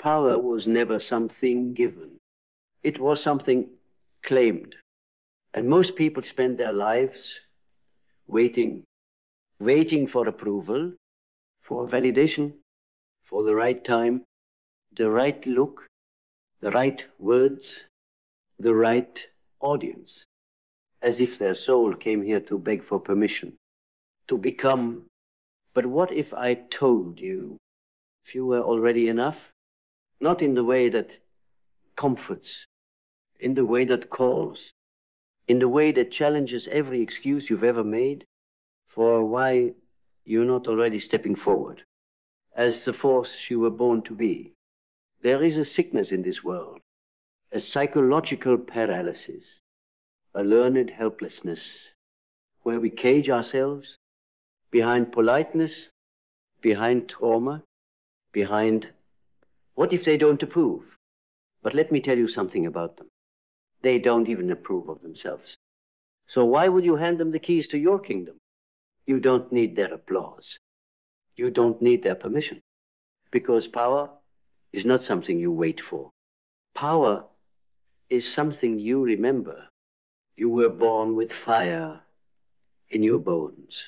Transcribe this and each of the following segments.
power was never something given. It was something claimed. And most people spend their lives waiting for approval, for validation, for the right time, the right look, the right words, the right audience, as if their soul came here to beg for permission, to become. But what if I told you if you were already enough? Not in the way that comforts, in the way that calls, in the way that challenges every excuse you've ever made for why you're not already stepping forward as the force you were born to be. There is a sickness in this world, a psychological paralysis, a learned helplessness, where we cage ourselves behind politeness, behind trauma, behind what if they don't approve? But let me tell you something about them. They don't even approve of themselves. So why would you hand them the keys to your kingdom? You don't need their applause. You don't need their permission. Because power is not something you wait for. Power is something you remember. You were born with fire in your bones.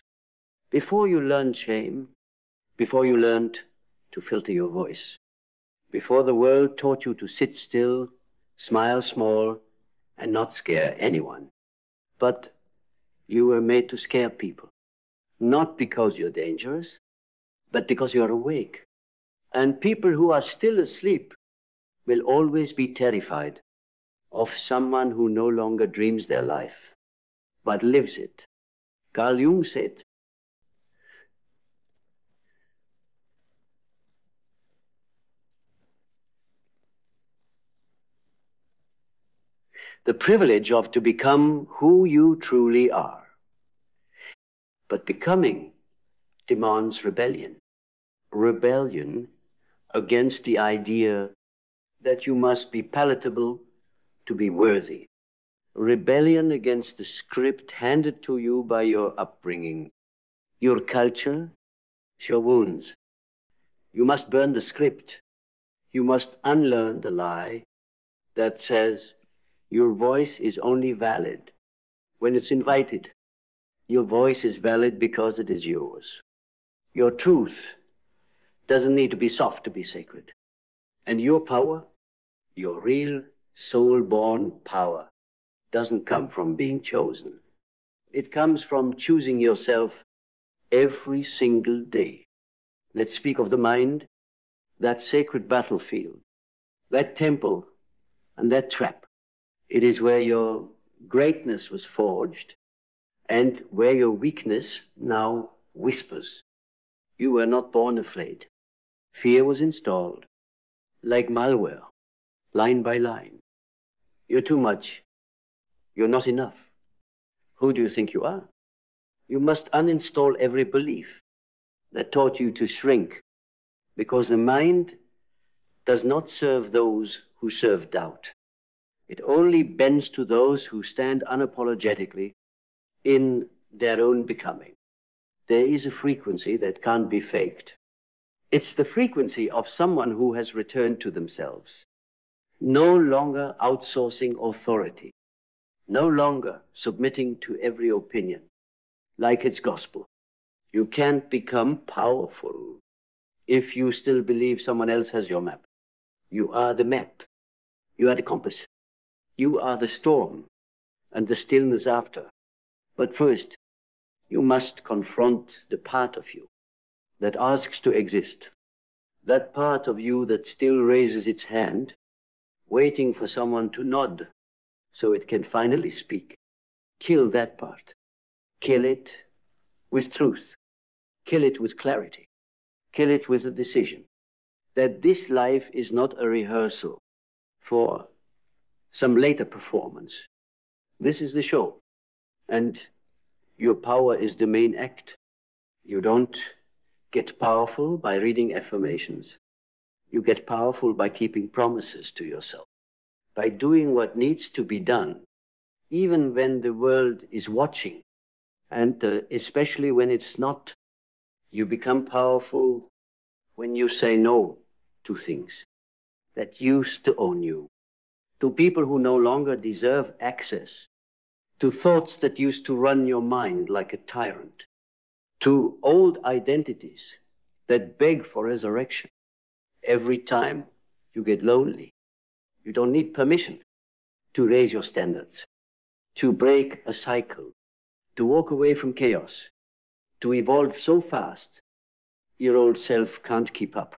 Before you learned shame, before you learned to filter your voice, before the world taught you to sit still, smile small, and not scare anyone. But you were made to scare people, not because you're dangerous, but because you're awake. And people who are still asleep will always be terrified of someone who no longer dreams their life, but lives it. Carl Jung said, the privilege of to become who you truly are. But becoming demands rebellion. Rebellion against the idea that you must be palatable to be worthy. Rebellion against the script handed to you by your upbringing, your culture, your wounds. You must burn the script. You must unlearn the lie that says your voice is only valid when it's invited. Your voice is valid because it is yours. Your truth doesn't need to be soft to be sacred. And your power, your real soul-born power, doesn't come from being chosen. It comes from choosing yourself every single day. Let's speak of the mind, that sacred battlefield, that temple, and that trap. It is where your greatness was forged and where your weakness now whispers. You were not born afraid. Fear was installed, like malware, line by line. You're too much. You're not enough. Who do you think you are? You must uninstall every belief that taught you to shrink, because the mind does not serve those who serve doubt. It only bends to those who stand unapologetically in their own becoming. There is a frequency that can't be faked. It's the frequency of someone who has returned to themselves, no longer outsourcing authority, no longer submitting to every opinion like it's gospel. You can't become powerful if you still believe someone else has your map. You are the map. You are the compass. You are the storm and the stillness after. But first, you must confront the part of you that asks to exist. That part of you that still raises its hand, waiting for someone to nod so it can finally speak. Kill that part. Kill it with truth. Kill it with clarity. Kill it with a decision that this life is not a rehearsal for some later performance. This is the show, and your power is the main act. You don't get powerful by reading affirmations. You get powerful by keeping promises to yourself, by doing what needs to be done, even when the world is watching, and especially when it's not. You become powerful when you say no to things. that used to own you, to people who no longer deserve access, to thoughts that used to run your mind like a tyrant, to old identities that beg for resurrection. Every time you get lonely, you don't need permission to raise your standards, to break a cycle, to walk away from chaos, to evolve so fast your old self can't keep up.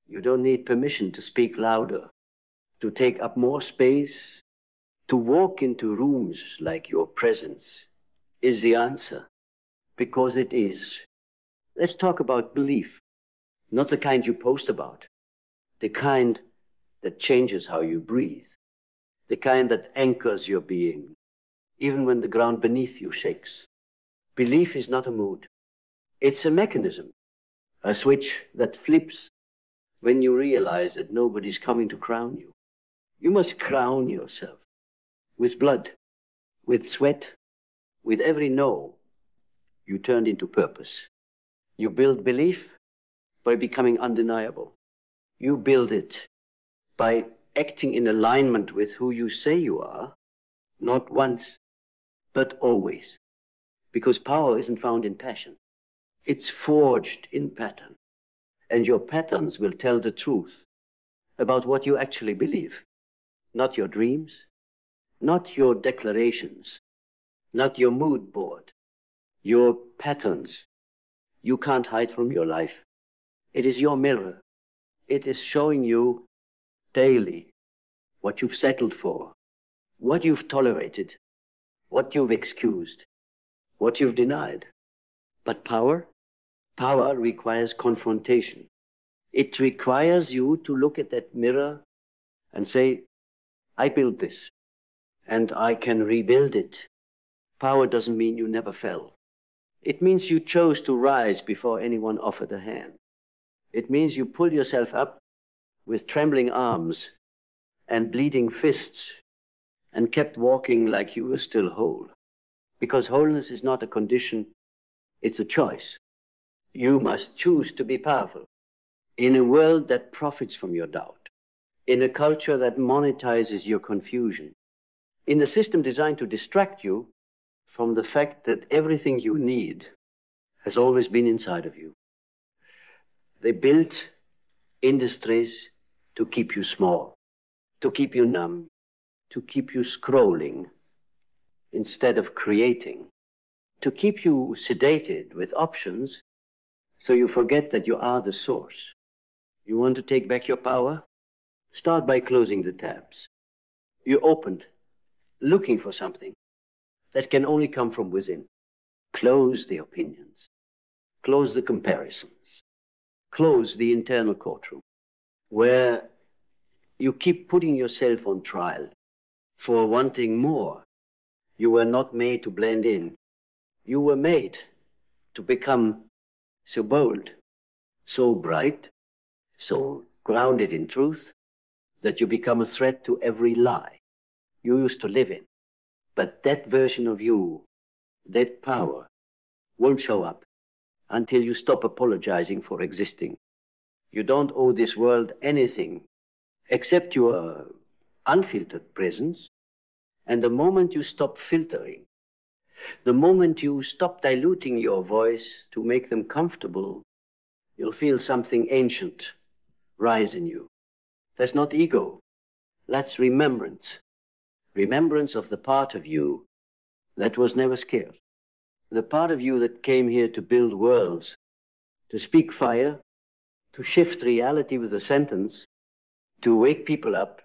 You don't need permission to speak louder, to take up more space, to walk into rooms like your presence is the answer, because it is. Let's talk about belief, not the kind you post about, the kind that changes how you breathe, the kind that anchors your being, even when the ground beneath you shakes. Belief is not a mood. It's a mechanism, a switch that flips when you realize that nobody's coming to crown you. You must crown yourself with blood, with sweat, with every no you turned into purpose. You build belief by becoming undeniable. You build it by acting in alignment with who you say you are, not once, but always. Because power isn't found in passion. It's forged in pattern. And your patterns will tell the truth about what you actually believe. Not your dreams, not your declarations, not your mood board, your patterns. You can't hide from your life. It is your mirror. It is showing you daily what you've settled for, what you've tolerated, what you've excused, what you've denied. But power requires confrontation. It requires you to look at that mirror and say, I built this, and I can rebuild it. Power doesn't mean you never fell. It means you chose to rise before anyone offered a hand. It means you pulled yourself up with trembling arms and bleeding fists and kept walking like you were still whole. Because wholeness is not a condition, it's a choice. You must choose to be powerful in a world that profits from your doubt, in a culture that monetizes your confusion, in a system designed to distract you from the fact that everything you need has always been inside of you. They built industries to keep you small, to keep you numb, to keep you scrolling instead of creating, to keep you sedated with options so you forget that you are the source. You want to take back your power? Start by closing the tabs. You opened, looking for something that can only come from within. Close the opinions. Close the comparisons. Close the internal courtroom, where you keep putting yourself on trial for wanting more. You were not made to blend in. You were made to become so bold, so bright, so grounded in truth, that you become a threat to every lie you used to live in. But that version of you, that power, won't show up until you stop apologizing for existing. You don't owe this world anything except your unfiltered presence. And the moment you stop filtering, the moment you stop diluting your voice to make them comfortable, you'll feel something ancient rise in you. That's not ego. That's remembrance. Remembrance of the part of you that was never scared. The part of you that came here to build worlds, to speak fire, to shift reality with a sentence, to wake people up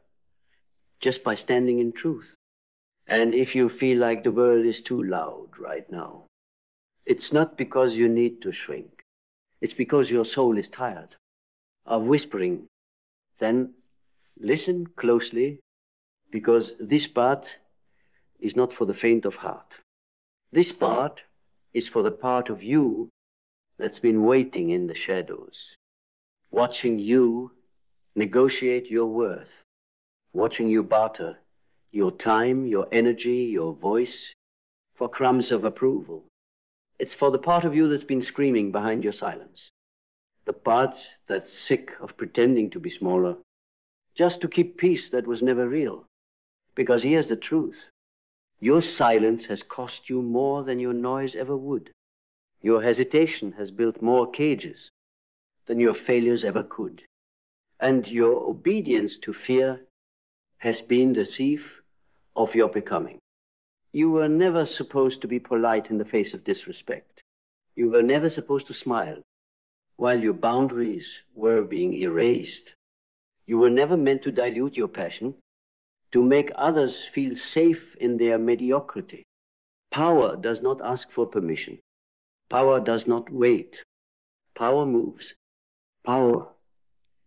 just by standing in truth. And if you feel like the world is too loud right now, it's not because you need to shrink. It's because your soul is tired of whispering. Then listen closely, because this part is not for the faint of heart. This part is for the part of you that's been waiting in the shadows, watching you negotiate your worth, watching you barter your time, your energy, your voice for crumbs of approval. It's for the part of you that's been screaming behind your silence, the part that's sick of pretending to be smaller, just to keep peace that was never real. Because here's the truth. Your silence has cost you more than your noise ever would. Your hesitation has built more cages than your failures ever could. And your obedience to fear has been the thief of your becoming. You were never supposed to be polite in the face of disrespect. You were never supposed to smile while your boundaries were being erased. You were never meant to dilute your passion, to make others feel safe in their mediocrity. Power does not ask for permission. Power does not wait. Power moves. Power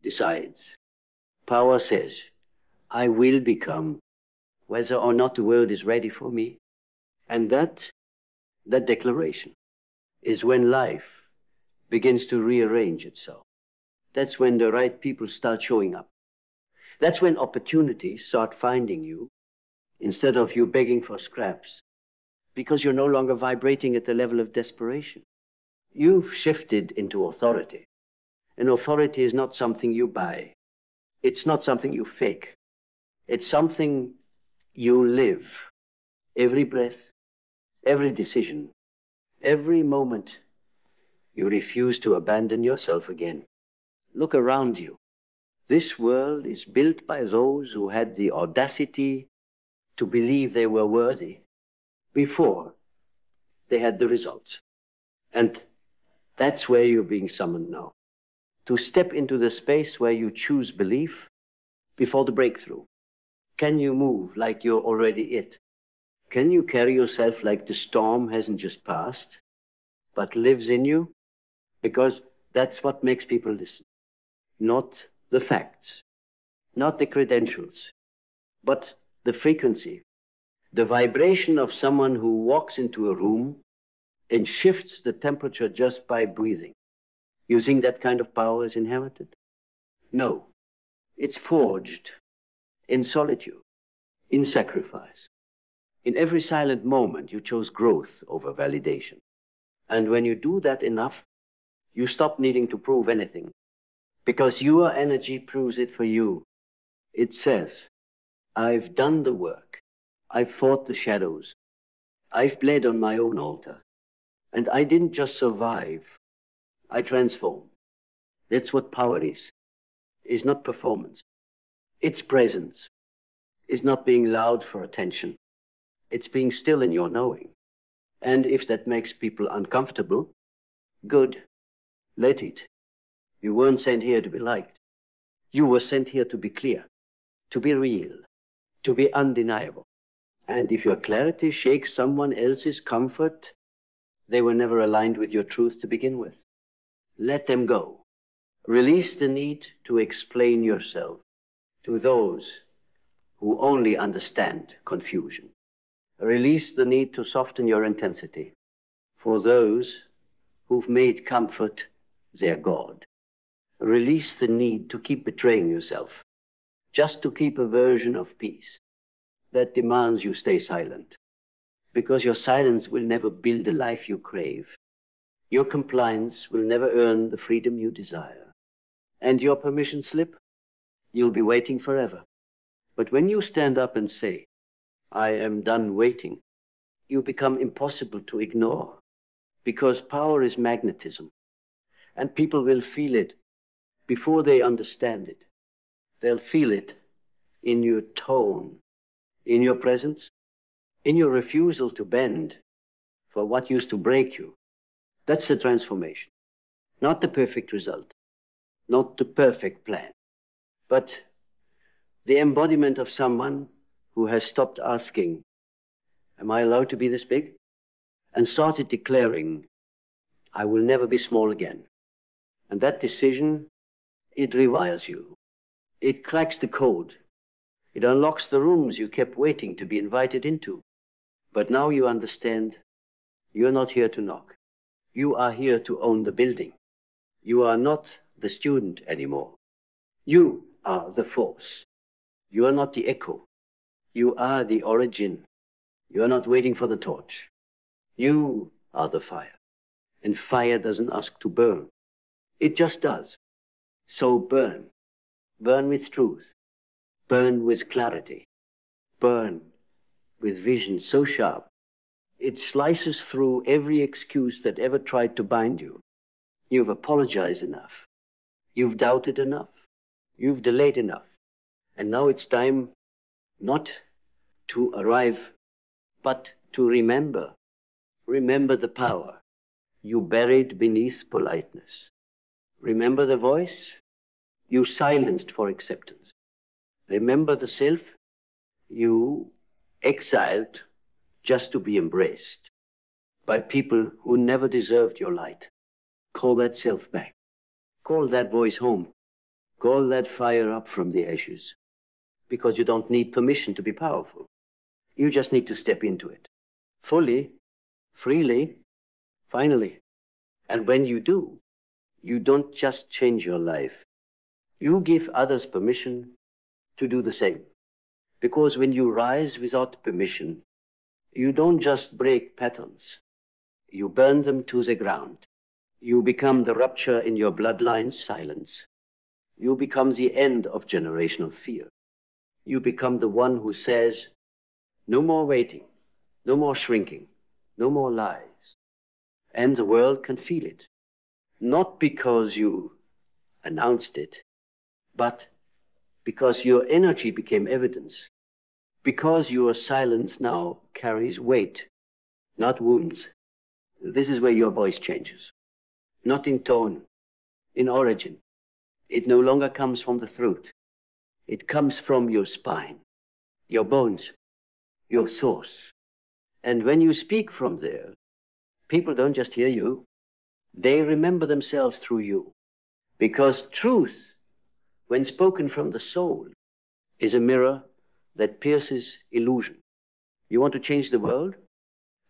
decides. Power says, I will become, whether or not the world is ready for me. And that declaration is when life begins to rearrange itself. That's when the right people start showing up. That's when opportunities start finding you instead of you begging for scraps, because you're no longer vibrating at the level of desperation. You've shifted into authority. And authority is not something you buy. It's not something you fake. It's something you live. Every breath, every decision, every moment, you refuse to abandon yourself again. Look around you. This world is built by those who had the audacity to believe they were worthy before they had the results. And that's where you're being summoned now. To step into the space where you choose belief before the breakthrough. Can you move like you're already it? Can you carry yourself like the storm hasn't just passed, but lives in you? Because that's what makes people listen. Not the facts, not the credentials, but the frequency, the vibration of someone who walks into a room and shifts the temperature just by breathing. You think that kind of power is inherited? No. It's forged in solitude, in sacrifice. In every silent moment, you chose growth over validation. And when you do that enough, you stop needing to prove anything. Because your energy proves it for you. It says, I've done the work. I've fought the shadows. I've bled on my own altar. And I didn't just survive. I transformed. That's what power is not performance. It's presence. It's not being loud for attention. It's being still in your knowing. And if that makes people uncomfortable, good. Let it. You weren't sent here to be liked. You were sent here to be clear, to be real, to be undeniable. And if your clarity shakes someone else's comfort, they were never aligned with your truth to begin with. Let them go. Release the need to explain yourself to those who only understand confusion. Release the need to soften your intensity for those who've made comfort their God. Release the need to keep betraying yourself, just to keep a version of peace that demands you stay silent, because your silence will never build the life you crave. Your compliance will never earn the freedom you desire. And your permission slip, you'll be waiting forever. But when you stand up and say, I am done waiting, you become impossible to ignore, because power is magnetism, and people will feel it before they understand it. They'll feel it in your tone, in your presence, in your refusal to bend for what used to break you. That's the transformation, not the perfect result, not the perfect plan, but the embodiment of someone who has stopped asking, am I allowed to be this big? And started declaring, I will never be small again. And that decision, it rewires you. It cracks the code. It unlocks the rooms you kept waiting to be invited into. But now you understand, you're not here to knock. You are here to own the building. You are not the student anymore. You are the force. You are not the echo. You are the origin. You are not waiting for the torch. You are the fire. And fire doesn't ask to burn. It just does. So burn. Burn with truth. burn with clarity, burn with vision so sharp, it slices through every excuse that ever tried to bind you. You've apologized enough. You've doubted enough. You've delayed enough. And now it's time not to arrive, but to remember. Remember the power you buried beneath politeness. Remember the voice you silenced for acceptance. Remember the self you exiled just to be embraced by people who never deserved your light. Call that self back. Call that voice home. Call that fire up from the ashes. Because you don't need permission to be powerful. You just need to step into it. Fully, freely, finally. And when you do, you don't just change your life. You give others permission to do the same. Because when you rise without permission, you don't just break patterns. You burn them to the ground. You become the rupture in your bloodline's silence. You become the end of generational fear. You become the one who says, no more waiting, no more shrinking, no more lies. And the world can feel it. Not because you announced it, but because your energy became evidence. Because your silence now carries weight, not wounds. This is where your voice changes. Not in tone, in origin. It no longer comes from the throat. It comes from your spine, your bones, your source. And when you speak from there, people don't just hear you, they remember themselves through you. Because truth, when spoken from the soul, is a mirror that pierces illusion. You want to change the world?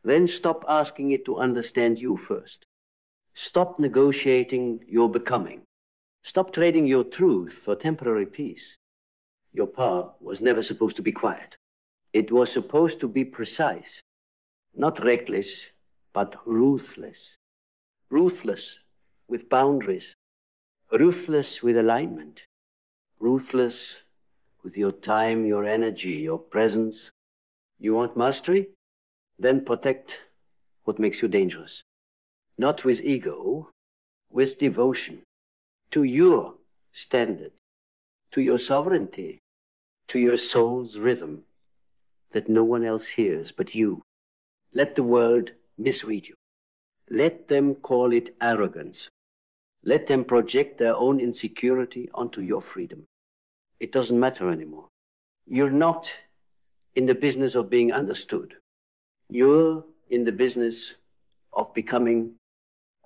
Then stop asking it to understand you first. Stop negotiating your becoming. Stop trading your truth for temporary peace. Your power was never supposed to be quiet. It was supposed to be precise, not reckless, but ruthless. Ruthless with boundaries, ruthless with alignment, ruthless with your time, your energy, your presence. You want mastery? Then protect what makes you dangerous. Not with ego, with devotion to your standard, to your sovereignty, to your soul's rhythm that no one else hears but you. Let the world misread you. Let them call it arrogance. Let them project their own insecurity onto your freedom. It doesn't matter anymore. You're not in the business of being understood. You're in the business of becoming,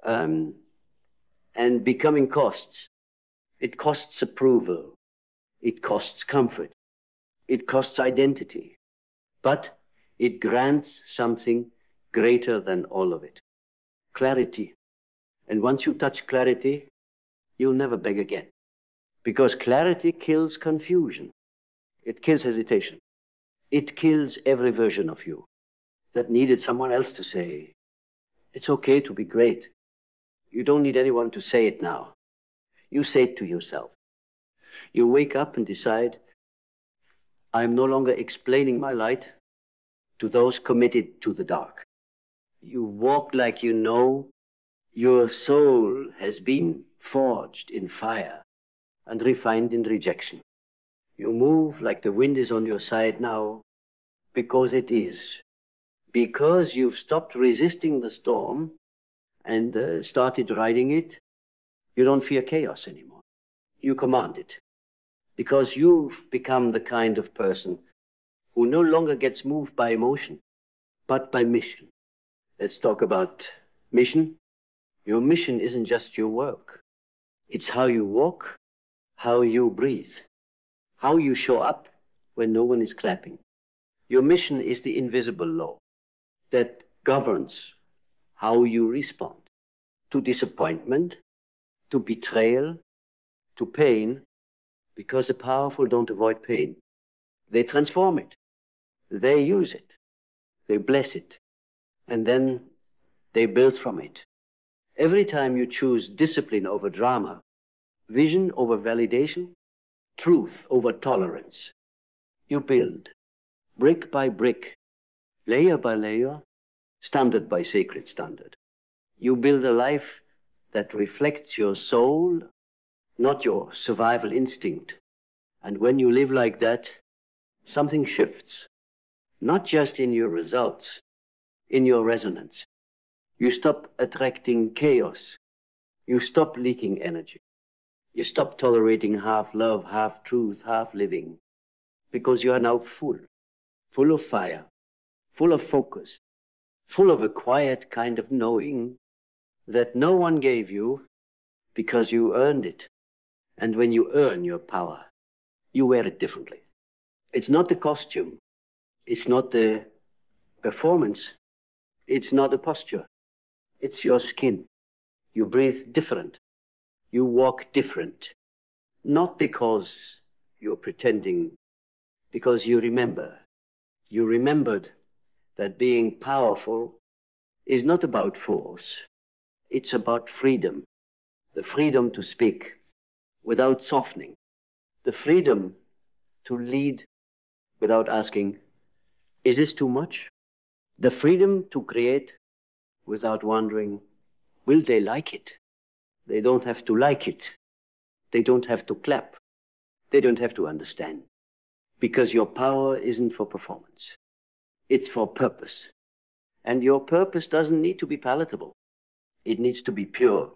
and becoming costs. It costs approval. It costs comfort. It costs identity. But it grants something greater than all of it. Clarity. And once you touch clarity, you'll never beg again. Because clarity kills confusion. It kills hesitation. It kills every version of you that needed someone else to say, it's okay to be great. You don't need anyone to say it now. You say it to yourself. You wake up and decide, I'm no longer explaining my light to those committed to the dark. You walk like you know your soul has been forged in fire and refined in rejection. You move like the wind is on your side now because it is. Because you've stopped resisting the storm and started riding it, you don't fear chaos anymore. You command it. Because you've become the kind of person who no longer gets moved by emotion, but by mission. Let's talk about mission. Your mission isn't just your work. It's how you walk, how you breathe, how you show up when no one is clapping. Your mission is the invisible law that governs how you respond to disappointment, to betrayal, to pain, because the powerful don't avoid pain. They transform it. They use it. They bless it. And then they build from it. Every time you choose discipline over drama, vision over validation, truth over tolerance, You build, brick by brick, layer by layer, standard by sacred standard. You build a life that reflects your soul, not your survival instinct. And when you live like that, something shifts, not just in your results, in your resonance. You stop attracting chaos. You stop leaking energy. You stop tolerating half love, half truth, half living, because you are now full of fire, full of focus, full of a quiet kind of knowing that no one gave you because you earned it. And when you earn your power, you wear it differently. It's not the costume. It's not the performance. It's not the posture. It's your skin. You breathe different. You walk different. Not because you're pretending, because you remember. You remembered that being powerful is not about force. It's about freedom. The freedom to speak without softening. The freedom to lead without asking, is this too much? The freedom to create without wondering, will they like it? They don't have to like it. They don't have to clap. They don't have to understand. Because your power isn't for performance. It's for purpose. And your purpose doesn't need to be palatable. It needs to be pure.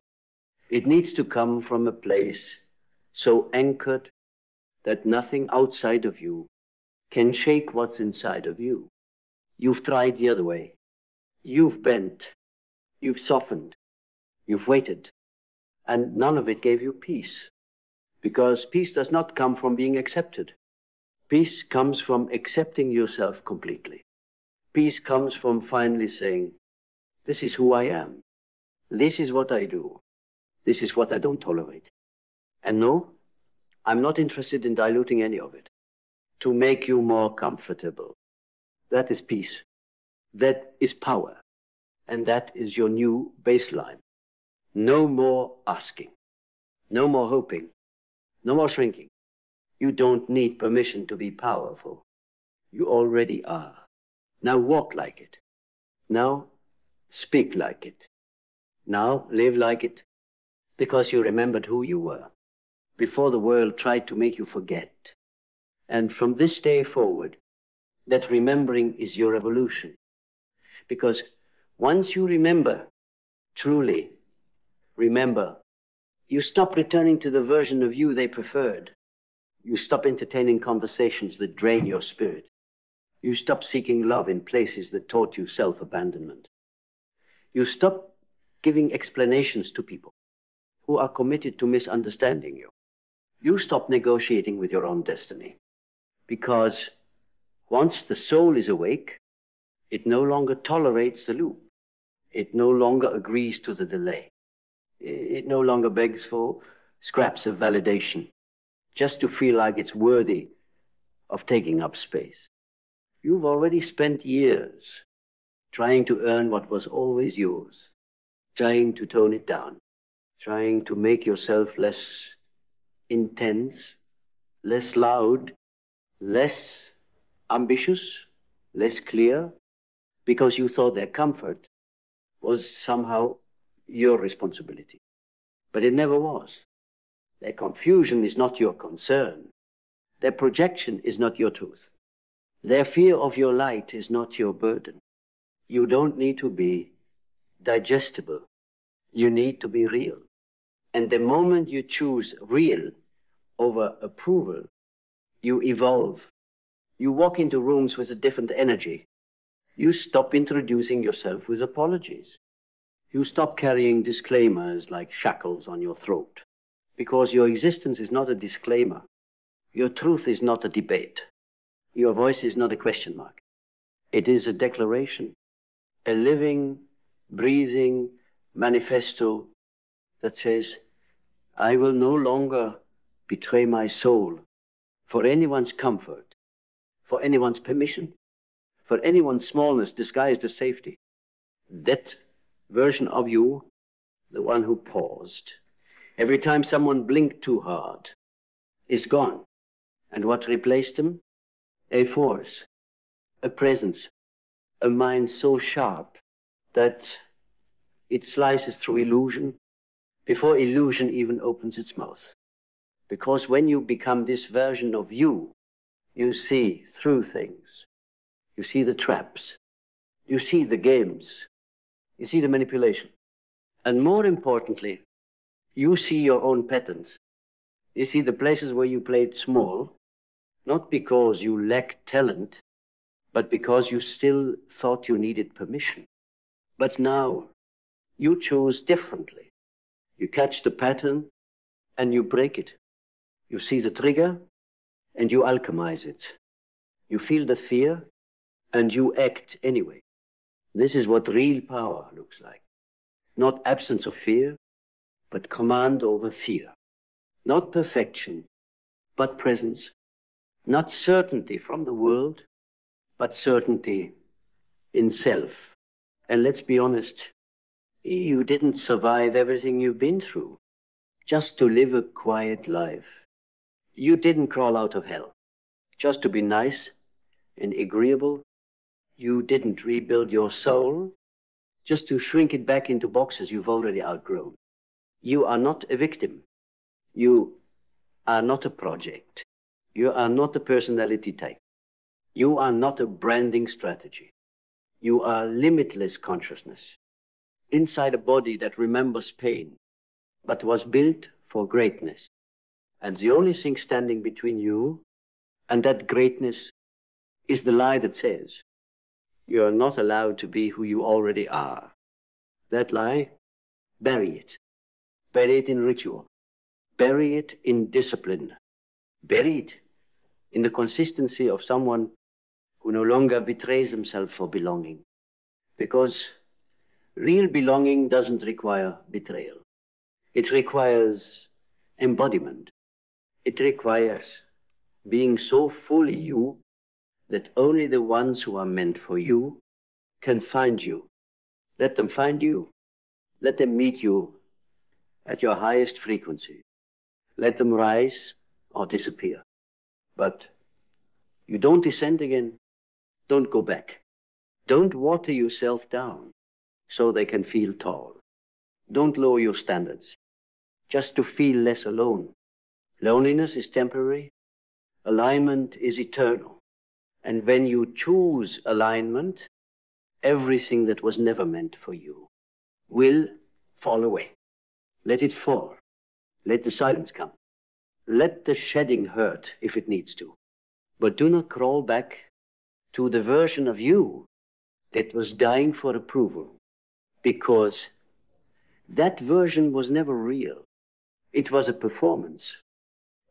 It needs to come from a place so anchored that nothing outside of you can shake what's inside of you. You've tried the other way. You've bent. You've softened. You've waited. And none of it gave you peace. Because peace does not come from being accepted. Peace comes from accepting yourself completely. Peace comes from finally saying, this is who I am. This is what I do. This is what I don't tolerate. And no, I'm not interested in diluting any of it. To make you more comfortable. That is peace. That is power. And that is your new baseline. No more asking. No more hoping. No more shrinking. You don't need permission to be powerful. You already are. Now walk like it. Now speak like it. Now live like it. Because you remembered who you were. Before the world tried to make you forget. And from this day forward, that remembering is your evolution. Because once you remember, truly remember, you stop returning to the version of you they preferred. You stop entertaining conversations that drain your spirit. You stop seeking love in places that taught you self-abandonment. You stop giving explanations to people who are committed to misunderstanding you. You stop negotiating with your own destiny. Because once the soul is awake, it no longer tolerates the loop. It no longer agrees to the delay. It no longer begs for scraps of validation, just to feel like it's worthy of taking up space. You've already spent years trying to earn what was always yours, trying to tone it down, trying to make yourself less intense, less loud, less ambitious, less clear, because you thought their comfort was somehow your responsibility. But it never was. Their confusion is not your concern. Their projection is not your truth. Their fear of your light is not your burden. You don't need to be digestible. You need to be real. And the moment you choose real over approval, you evolve. You walk into rooms with a different energy. You stop introducing yourself with apologies. You stop carrying disclaimers like shackles on your throat. Because your existence is not a disclaimer. Your truth is not a debate. Your voice is not a question mark. It is a declaration, a living, breathing manifesto that says, I will no longer betray my soul for anyone's comfort, for anyone's permission, for anyone's smallness disguised as safety. That version of you, the one who paused, every time someone blinked too hard, is gone. And what replaced him? a force, a presence, a mind so sharp that it slices through illusion before illusion even opens its mouth. Because when you become this version of you, you see through things. You see the traps. You see the games. You see the manipulation. And more importantly, you see your own patterns. You see the places where you played small, not because you lacked talent, but because you still thought you needed permission. But now you choose differently. You catch the pattern and you break it. You see the trigger and you alchemize it. You feel the fear and you act anyway. This is what real power looks like. Not absence of fear, but command over fear. Not perfection, but presence. Not certainty from the world, but certainty in self. And let's be honest, you didn't survive everything you've been through just to live a quiet life. You didn't crawl out of hell just to be nice and agreeable. You didn't rebuild your soul just to shrink it back into boxes you've already outgrown. You are not a victim. You are not a project. You are not a personality type. You are not a branding strategy. You are limitless consciousness inside a body that remembers pain, but was built for greatness. And the only thing standing between you and that greatness is the lie that says you are not allowed to be who you already are. That lie, bury it. Bury it in ritual. Bury it in discipline. Bury it in the consistency of someone who no longer betrays himself for belonging. Because real belonging doesn't require betrayal. It requires embodiment. It requires being so fully you that only the ones who are meant for you can find you. Let them find you. Let them meet you at your highest frequency. Let them rise or disappear. But you don't descend again. Don't go back. Don't water yourself down so they can feel tall. Don't lower your standards just to feel less alone. Loneliness is temporary. Alignment is eternal. And when you choose alignment, everything that was never meant for you will fall away. Let it fall. Let the silence come. Let the shedding hurt if it needs to. But do not crawl back to the version of you that was dying for approval, because that version was never real. It was a performance,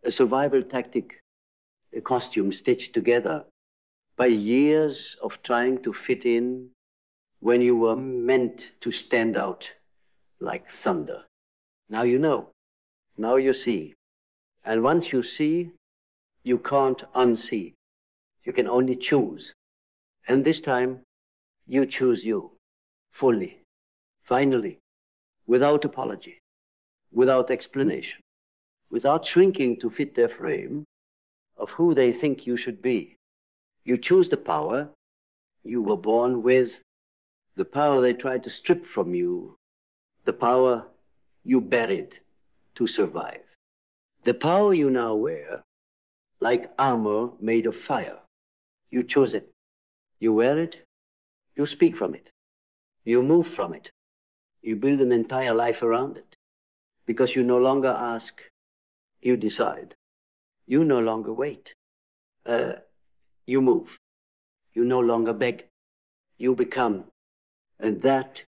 a survival tactic, a costume stitched together by years of trying to fit in when you were meant to stand out like thunder. Now you know. Now you see. And once you see, you can't unsee. You can only choose. And this time, you choose you, fully, finally, without apology, without explanation, without shrinking to fit their frame of who they think you should be. You choose the power you were born with, the power they tried to strip from you, the power you buried to survive. The power you now wear, like armor made of fire. You choose it. You wear it. You speak from it. You move from it. You build an entire life around it. Because you no longer ask, you decide. You no longer wait. You move. You no longer beg. You become. And that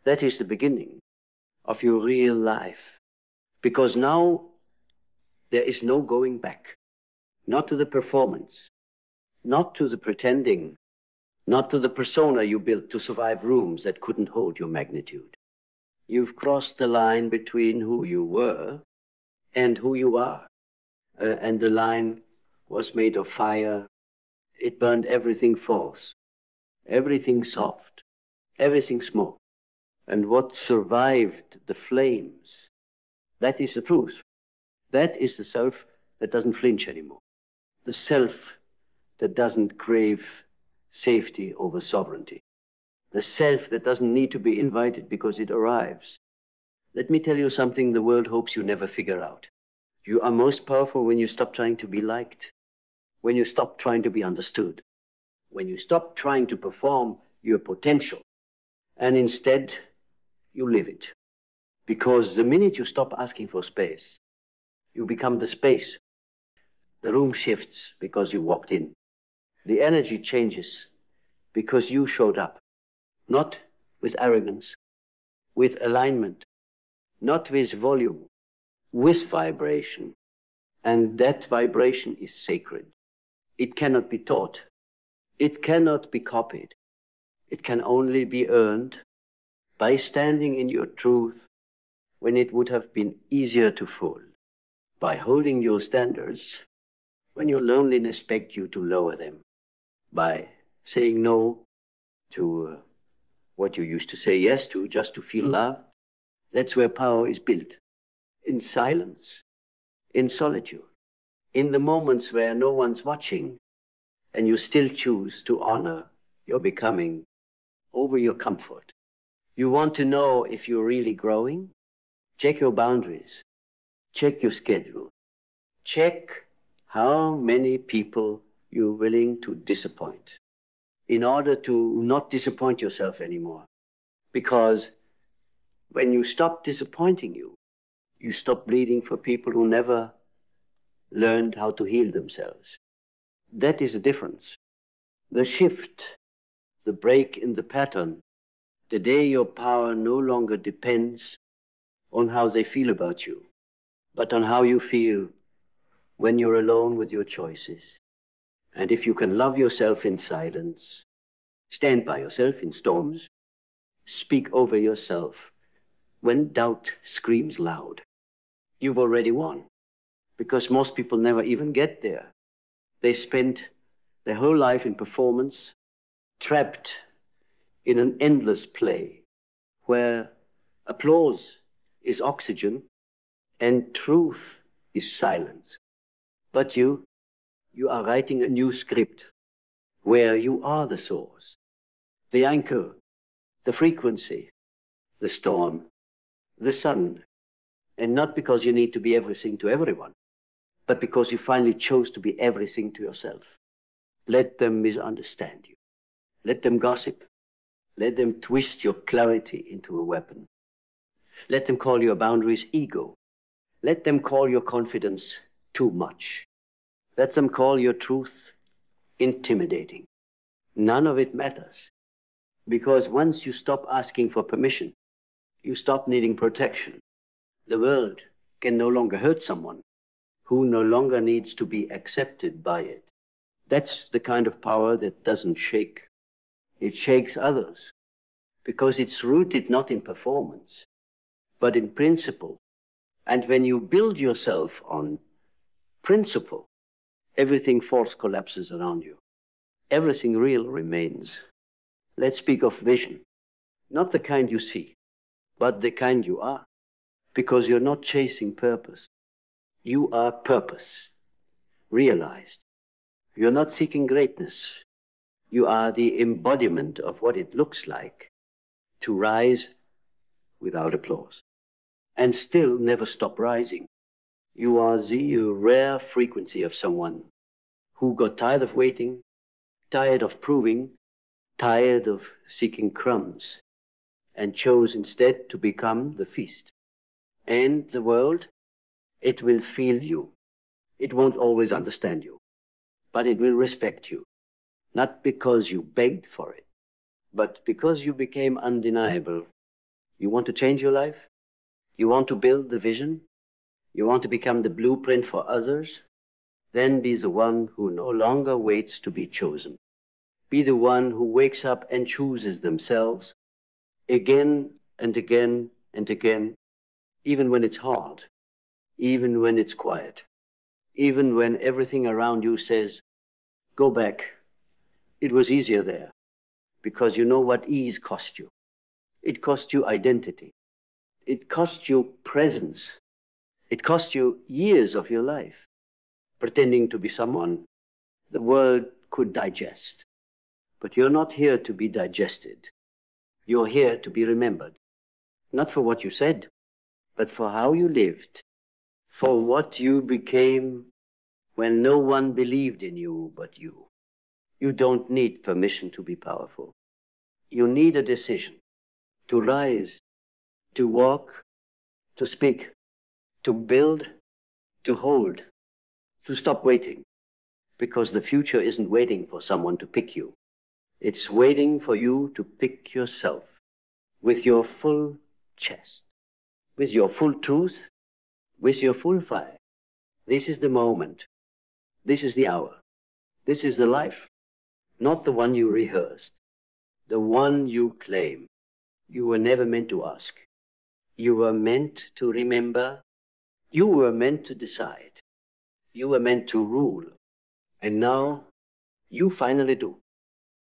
is the beginning of your real life. Because now there is no going back. Not to the performance. Not to the pretending. Not to the persona you built to survive rooms that couldn't hold your magnitude. You've crossed the line between who you were and who you are. And the line was made of fire. It burned everything false, everything soft, everything small. And what survived the flames, that is the truth. That is the self that doesn't flinch anymore. The self that doesn't crave safety over sovereignty. The self that doesn't need to be invited because it arrives. Let me tell you something the world hopes you never figure out. You are most powerful when you stop trying to be liked, when you stop trying to be understood, when you stop trying to perform your potential, and instead you live it. Because the minute you stop asking for space, you become the space. The room shifts because you walked in. The energy changes because you showed up. Not with arrogance, with alignment, not with volume, with vibration. And that vibration is sacred. It cannot be taught. It cannot be copied. It can only be earned by standing in your truth when it would have been easier to fool, by holding your standards when your loneliness begged you to lower them, by saying no to what you used to say yes to just to feel loved. That's where power is built. In silence, in solitude, in the moments where no one's watching, and you still choose to honor your becoming over your comfort. You want to know if you're really growing? Check your boundaries. Check your schedule. Check how many people you're willing to disappoint in order to not disappoint yourself anymore. Because when you stop disappointing you stop bleeding for people who never learned how to heal themselves. That is the difference. The shift, the break in the pattern, the day your power no longer depends on how they feel about you, but on how you feel when you're alone with your choices. And if you can love yourself in silence, stand by yourself in storms, speak over yourself when doubt screams loud, you've already won. Because most people never even get there. They spend their whole life in performance, trapped in an endless play where applause is oxygen and truth is silence. But you are writing a new script where you are the source, the anchor, the frequency, the storm, the sun. And not because you need to be everything to everyone, but because you finally chose to be everything to yourself. Let them misunderstand you. Let them gossip. Let them twist your clarity into a weapon. Let them call your boundaries ego. Let them call your confidence too much. Let them call your truth intimidating. None of it matters. Because once you stop asking for permission, you stop needing protection. The world can no longer hurt someone who no longer needs to be accepted by it. That's the kind of power that doesn't shake. It shakes others because it's rooted not in performance, but in principle. And when you build yourself on principle, everything false collapses around you. Everything real remains. Let's speak of vision. Not the kind you see, but the kind you are. Because you're not chasing purpose. You are purpose, realized. You're not seeking greatness. You are the embodiment of what it looks like to rise without applause and still never stop rising. You are the rare frequency of someone who got tired of waiting, tired of proving, tired of seeking crumbs, and chose instead to become the feast. And the world, it will feel you. It won't always understand you, but it will respect you. Not because you begged for it, but because you became undeniable. You want to change your life? You want to build the vision? You want to become the blueprint for others? Then be the one who no longer waits to be chosen. Be the one who wakes up and chooses themselves again and again and again, even when it's hard, even when it's quiet, even when everything around you says, go back. It was easier there, because you know what ease cost you. It cost you identity. It cost you presence. It cost you years of your life, pretending to be someone the world could digest. But you're not here to be digested. You're here to be remembered. Not for what you said, but for how you lived. For what you became when no one believed in you but you. You don't need permission to be powerful. You need a decision to rise, to walk, to speak, to build, to hold, to stop waiting. Because the future isn't waiting for someone to pick you. It's waiting for you to pick yourself with your full chest, with your full truth, with your full fire. This is the moment. This is the hour. This is the life, not the one you rehearsed, the one you claim. You were never meant to ask. You were meant to remember. You were meant to decide. You were meant to rule. And now you finally do.